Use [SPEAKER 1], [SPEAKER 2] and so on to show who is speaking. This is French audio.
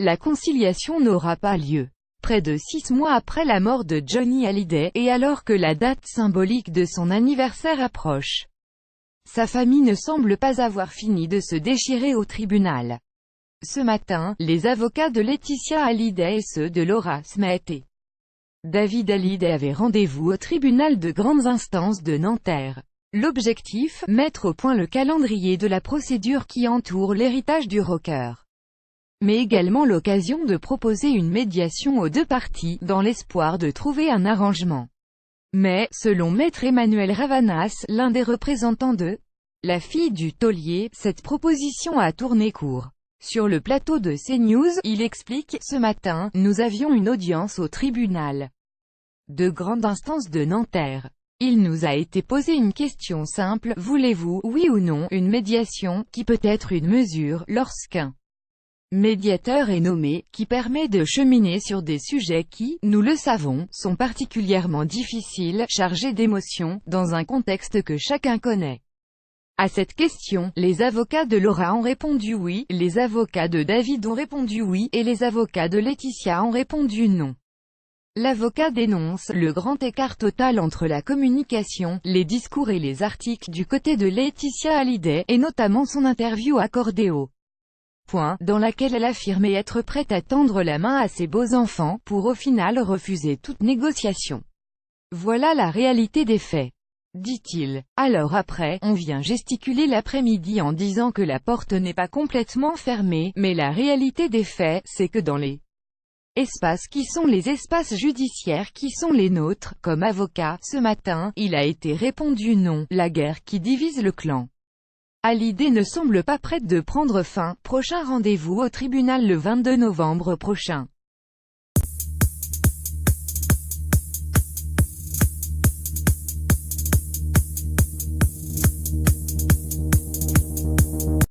[SPEAKER 1] la conciliation n'aura pas lieu. Près de 6 mois après la mort de Johnny Hallyday, et alors que la date symbolique de son anniversaire approche, sa famille ne semble pas avoir fini de se déchirer au tribunal. Ce matin, les avocats de Laetitia Hallyday et ceux de Laura Smith et David Hallyday avaient rendez-vous au tribunal de grandes instances de Nanterre. L'objectif, mettre au point le calendrier de la procédure qui entoure l'héritage du rocker. Mais également l'occasion de proposer une médiation aux deux parties, dans l'espoir de trouver un arrangement. Mais, selon Maître Emmanuel Ravanas, l'un des représentants de la fille du taulier, cette proposition a tourné court. Sur le plateau de CNews, il explique « Ce matin, nous avions une audience au tribunal de grande instance de Nanterre. Il nous a été posé une question simple, voulez-vous, oui ou non, une médiation, qui peut être une mesure, lorsqu'un médiateur est nommé, qui permet de cheminer sur des sujets qui, nous le savons, sont particulièrement difficiles, chargés d'émotions, dans un contexte que chacun connaît. » À cette question, les avocats de Laura ont répondu oui, les avocats de David ont répondu oui, et les avocats de Laetitia ont répondu non. L'avocat dénonce le grand écart total entre la communication, les discours et les articles du côté de Laetitia Hallyday, et notamment son interview accordée au Point, dans laquelle elle affirmait être prête à tendre la main à ses beaux-enfants, pour au final refuser toute négociation. Voilà la réalité des faits, dit-il. Alors après, on vient gesticuler l'après-midi en disant que la porte n'est pas complètement fermée, mais la réalité des faits, c'est que dans les espaces qui sont les espaces judiciaires qui sont les nôtres, comme avocat, ce matin, il a été répondu non, la guerre qui divise le clan Hallyday ne semble pas prête de prendre fin. Prochain rendez-vous au tribunal le 22 novembre prochain.